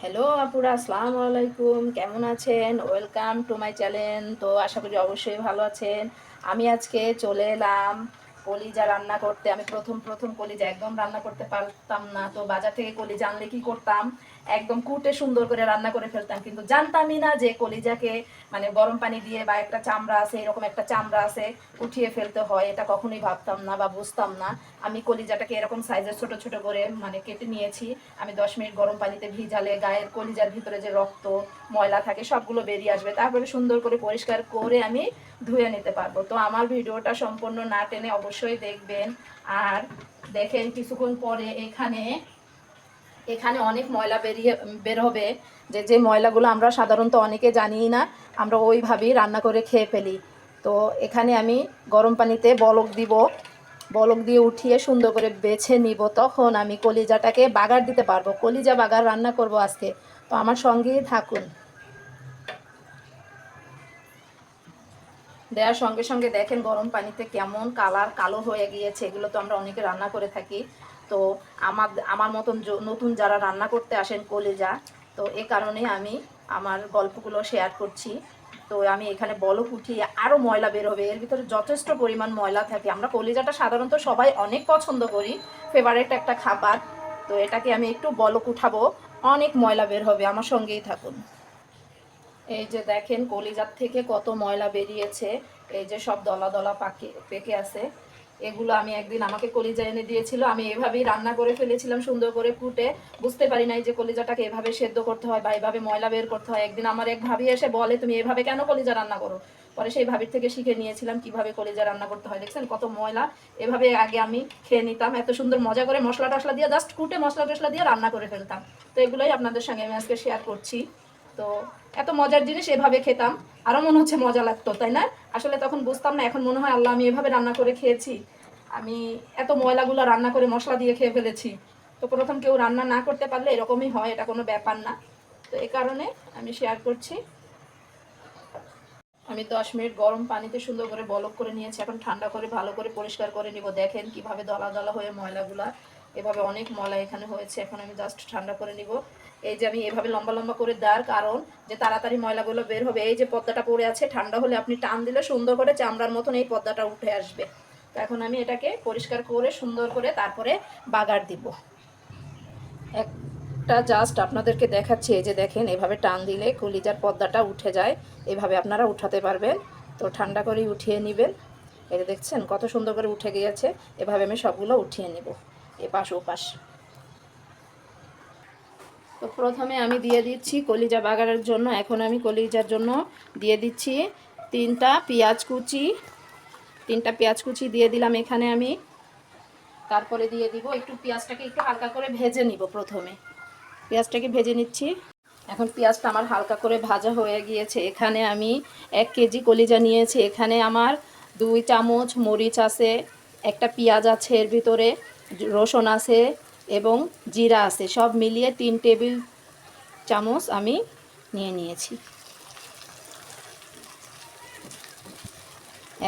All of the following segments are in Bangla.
হ্যালো আপুরা, আসসালামু আলাইকুম। কেমন আছেন? Welcome to my channel. তো আশা করি অবশ্যই ভালো আছেন। আমি আজকে চলে এলাম কলিজা রান্না করতে। আমি প্রথম প্রথম কলিজা একদম রান্না করতে পারতাম না। তো বাজার থেকে কলিজা আনলে কি করতাম, একদম কুটে সুন্দর করে রান্না করে ফেলতাম, কিন্তু জানতামই না যে কলিজাকে মানে গরম পানি দিয়ে বা একটা চামড়া আছে, এরকম একটা চামড়া আছে, উঠিয়ে ফেলতে হয়। এটা কখনোই ভাবতাম না বা বুঝতাম না। আমি কলিজাটাকে এরকম সাইজের ছোট ছোট করে মানে কেটে নিয়েছি। আমি 10 মিনিট গরম পানিতে ভিজালে গায়ের কলিজার ভিতরে যে রক্ত ময়লা থাকে সবগুলো বেরিয়ে আসবে, তারপরে সুন্দর করে পরিষ্কার করে আমি ধুয়ে নিতে পারবো। তো আমার ভিডিওটা সম্পূর্ণ না টেনে অবশ্যই দেখবেন। আর দেখেন কিছুক্ষণ পরে এখানে এখানে অনেক ময়লা বের হবে, যে যে ময়লাগুলো আমরা সাধারণত অনেকে জানিই না, আমরা ওইভাবেই রান্না করে খেয়ে ফেলি। তো এখানে আমি গরম পানিতে বলক দিব, বলক দিয়ে উঠিয়ে সুন্দর করে বেছে নিব, তখন আমি কলিজাটাকে বাগার দিতে পারবো। কলিজা বাগার রান্না করব আজকে। তো আমার সঙ্গেই থাকুন। দেওয়ার সঙ্গে সঙ্গে দেখেন গরম পানিতে কেমন কালার কালো হয়ে গিয়েছে। এগুলো তো আমরা অনেকে রান্না করে থাকি। তো আমার আমার মতন নতুন যারা রান্না করতে আসেন কলিজা, তো এ কারণে আমি আমার গল্পগুলো শেয়ার করছি। তো আমি এখানে বলক উঠিয়ে আরও ময়লা বের হবে, এর ভিতরে যথেষ্ট পরিমাণ ময়লা থাকে। আমরা কলিজাটা সাধারণত সবাই অনেক পছন্দ করি, ফেভারিট একটা খাবার। তো এটাকে আমি একটু বলক উঠাবো, অনেক ময়লা বের হবে, আমার সঙ্গেই থাকুন। এই যে দেখেন কলিজার থেকে কত ময়লা বেরিয়েছে। এই যে সব দলা দলা পেকে আছে। এগুলো আমি একদিন আমাকে কলিজা এনে দিয়েছিল, আমি এভাবেই রান্না করে ফেলেছিলাম সুন্দর করে কুটে। বুঝতে পারি নাই যে কলিজাটাকে এভাবে সেদ্ধ করতে হয় বা এভাবে ময়লা বের করতে হয়। একদিন আমার এক ভাবি এসে বলে, তুমি এভাবে কেন কলিজা রান্না করো? পরে সেই ভাবির থেকে শিখে নিয়েছিলাম কিভাবে কলিজা রান্না করতে হয়। দেখছেন কত ময়লা। এভাবে আগে আমি খেয়ে নিতাম, এত সুন্দর মজা করে মশলা টশলা দিয়ে জাস্ট কুটে মশলা টশলা দিয়ে রান্না করে ফেলতাম। তো এগুলোই আপনাদের সঙ্গে আমি আজকে শেয়ার করছি। তো এত মজার জিনিস এভাবে খেতাম, আরও মনে হচ্ছে মজা লাগতো, তাই না? আসলে তখন বুঝতাম না, এখন মনে হয় আল্লাহ আমি এভাবে রান্না করে খেয়েছি। আমি এত ময়লাগুলো রান্না করে মশলা দিয়ে খেয়ে ফেলেছি। তো প্রথম কেউ রান্না না করতে পারলে এরকমই হয়, এটা কোনো ব্যাপার না। তো এই কারণে আমি শেয়ার করছি। আমি 10 মিনিট গরম পানিতে সুন্দর করে বলক করে নিয়েছি, এখন ঠান্ডা করে ভালো করে পরিষ্কার করে নিব। দেখেন কিভাবে দলা দলা হয়ে ময়লাগুলা, এভাবে অনেক ময়লা এখানে হয়েছে। এখন আমি জাস্ট ঠান্ডা করে নিব। এই যে আমি এভাবে লম্বা লম্বা করে দেওয়ার কারণ, যে তাড়াতাড়ি ময়লাগুলো বের হবে। এই যে পর্দাটা পড়ে আছে, ঠান্ডা হলে আপনি টান দিলে সুন্দর করে চামড়ার মতন এই পর্দাটা উঠে আসবে। তো এখন আমি এটাকে পরিষ্কার করে সুন্দর করে তারপরে বাগার দিব। একটা জাস্ট আপনাদেরকে দেখাচ্ছি, এই যে দেখেন এভাবে টান দিলে কলিজার পর্দাটা উঠে যায়। এভাবে আপনারা উঠাতে পারবেন। তো ঠান্ডা করেই উঠিয়ে নেবেন। এই যে দেখছেন কত সুন্দর করে উঠে গিয়েছে। এভাবে আমি সবগুলো উঠিয়ে নেব, এপাশ ওপাশ। তো প্রথমে আমি দিয়ে দিচ্ছি কলিজা বাগারের জন্য, এখন আমি কলিজার জন্য দিয়ে দিচ্ছি তিনটা পেঁয়াজ কুচি। তিনটা পেঁয়াজ কুচি দিয়ে দিলাম এখানে আমি। তারপরে দিয়ে দিব একটু, পেঁয়াজটাকে একটু হালকা করে ভেজে নিব। প্রথমে পেঁয়াজটাকে ভেজে নিচ্ছি। এখন পেঁয়াজটা আমার হালকা করে ভাজা হয়ে গিয়েছে। এখানে আমি 1 কেজি কলিজা নিয়েছি। এখানে আমার 2 চামচ মরিচ আছে, একটা পেঁয়াজ আছে এর ভিতরে, রসুন আছে এবং জিরা আছে, সব মিলিয়ে 3 টেবিল চামচ আমি নিয়ে নিয়েছি।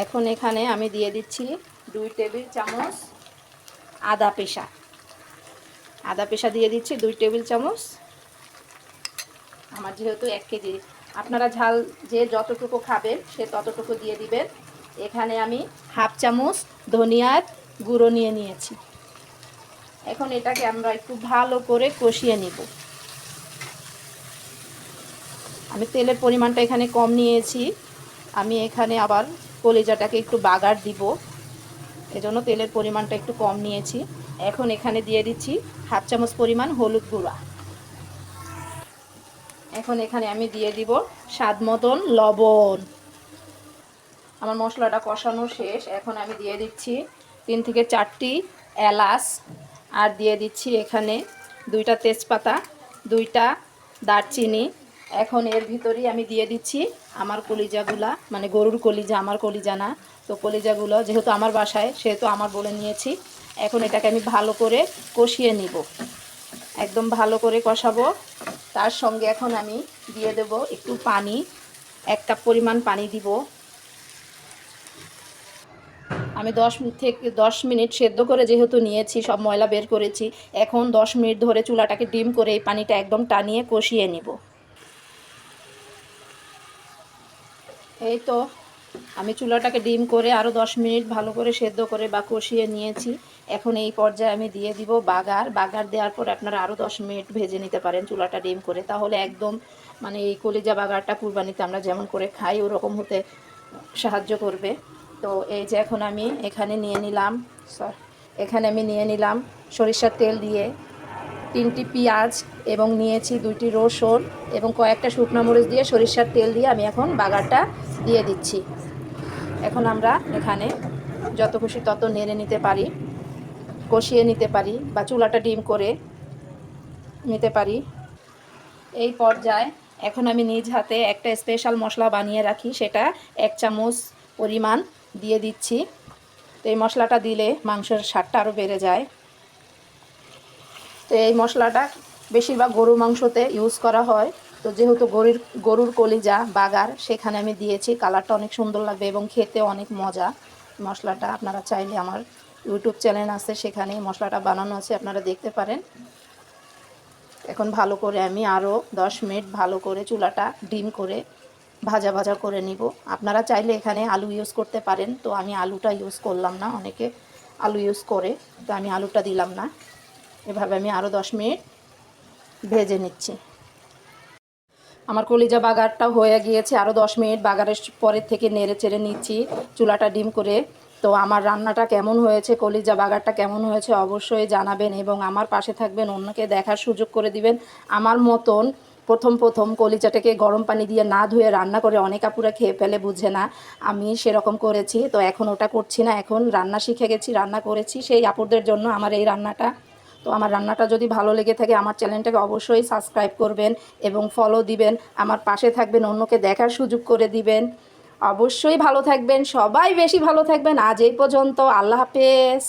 এখন এখানে আমি দিয়ে দিচ্ছি 2 টেবিল চামচ আদা পেশা। আদা পেশা দিয়ে দিচ্ছি 2 টেবিল চামচ। আমার যেহেতু 1 কেজি, আপনারা ঝাল যে যতটুকু খাবেন সে ততটুকু দিয়ে দিবেন। এখানে আমি 1/2 চামচ ধনিয়ার গুঁড়ো নিয়ে নিয়েছি। এখন এটাকে আমরা একটু ভালো করে কষিয়ে নিব। আমি তেলের পরিমাণটা এখানে কম নিয়েছি। আমি এখানে আবার কলিজাটাকে একটু বাগার দিব, এজন্য তেলের পরিমাণটা একটু কম নিয়েছি। এখন এখানে দিয়ে দিচ্ছি 1/2 চামচ পরিমাণ হলুদ গুঁড়া। এখন এখানে আমি দিয়ে দিব স্বাদ মতন লবণ। আমার মশলাটা কষানো শেষ। এখন আমি দিয়ে দিচ্ছি 3 থেকে 4টি এলাচ, আর দিয়ে দিচ্ছি এখানে 2টা তেজপাতা, 2টা দারচিনি। এখন এর ভিতরেই আমি দিয়ে দিচ্ছি আমার কলিজাগুলা, মানে গরুর কলিজা, আমার কলিজা না। তো কলিজাগুলো যেহেতু আমার বাসায় সেহেতু আমার বলে নিয়েছি। এখন এটাকে আমি ভালো করে কষিয়ে নিব, একদম ভালো করে কষাবো। তার সঙ্গে এখন আমি দিয়ে দেব একটু পানি, 1 কাপ পরিমাণ পানি দিব। আমি 10 মিনিট সেদ্ধ করে যেহেতু নিয়েছি, সব ময়লা বের করেছি, এখন 10 মিনিট ধরে চুলাটাকে ডিম করে এই পানিটা একদম টানিয়ে কষিয়ে নিব। এই তো আমি চুলাটাকে ডিম করে আরও 10 মিনিট ভালো করে সেদ্ধ করে বা কষিয়ে নিয়েছি। এখন এই পর্যায়ে আমি দিয়ে দিব বাগার দেওয়ার পর আপনারা আরও 10 মিনিট ভেজে নিতে পারেন চুলাটা ডিম করে, তাহলে একদম মানে এই কলিজা বাগারটা কুরবানিতে আমরা যেমন করে খাই ওরকম হতে সাহায্য করবে। তো এই যে এখন আমি এখানে নিয়ে নিলাম সরিষার তেল দিয়ে 3টি পেঁয়াজ এবং নিয়েছি 2টি রসুন এবং কয়েকটা শুকনো মরিচ দিয়ে সরিষার তেল দিয়ে আমি এখন বাগারটা দিয়ে দিচ্ছি। এখন আমরা এখানে যত খুশি তত নেড়ে নিতে পারি, কষিয়ে নিতে পারি বা চুলাটা ডিম করে নিতে পারি। এই পর্যায়ে এখন আমি নিজ হাতে একটা স্পেশাল মশলা বানিয়ে রাখি, সেটা 1 চামচ পরিমাণ দিয়ে দিচ্ছি। তো এই মশলাটা দিলে মাংসের স্বাদটা আরও বেড়ে যায়। তো এই মশলাটা বেশিরভাগ গরুর মাংসতে ইউজ করা হয়, তো যেহেতু গরুর কলিজা বাগার সেখানে আমি দিয়েছি, কালারটা অনেক সুন্দর লাগবে এবং খেতে অনেক মজা। মশলাটা আপনারা চাইলে আমার ইউটিউব চ্যানেল আছে, সেখানে মশলাটা বানানো আছে, আপনারা দেখতে পারেন। এখন ভালো করে আমি আরও 10 মিনিট ভালো করে চুলাটা ডিম করে ভাজা করে নিব। আপনারা চাইলে এখানে আলু ইউজ করতে পারেন, তো আমি আলুটা ইউজ করলাম না, অনেকে আলু ইউজ করে, তো আমি আলুটা দিলাম না। এভাবে আমি আরও 10 মিনিট ভেজে নিচ্ছি। আমার কলিজা বাগারটা হয়ে গিয়েছে, আরও 10 মিনিট বাগারের পরের থেকে নেড়ে চেড়ে নিচ্ছি চুলাটা ডিম করে। তো আমার রান্নাটা কেমন হয়েছে, কলিজা বাগারটা কেমন হয়েছে অবশ্যই জানাবেন এবং আমার পাশে থাকবেন, অন্যকে দেখার সুযোগ করে দিবেন। আমার মতন প্রথম কলিজাটাকে গরম পানি দিয়ে না ধুয়ে রান্না করে অনেক আপুরা খেয়ে ফেলে, বুঝে না। আমি সেরকম করেছি, তো এখন ওটা করছি না, এখন রান্না শিখে গেছি, রান্না করেছি সেই আপুদের জন্য আমার এই রান্নাটা। তো আমার রান্নাটা যদি ভালো লেগে থাকে আমার চ্যানেলটাকে অবশ্যই সাবস্ক্রাইব করবেন এবং ফলো দিবেন, আমার পাশে থাকবেন, অন্যকে দেখার সুযোগ করে দিবেন। অবশ্যই ভালো থাকবেন, সবাই বেশি ভালো থাকবেন। আজ এই পর্যন্ত, আল্লাহ হাফেজ।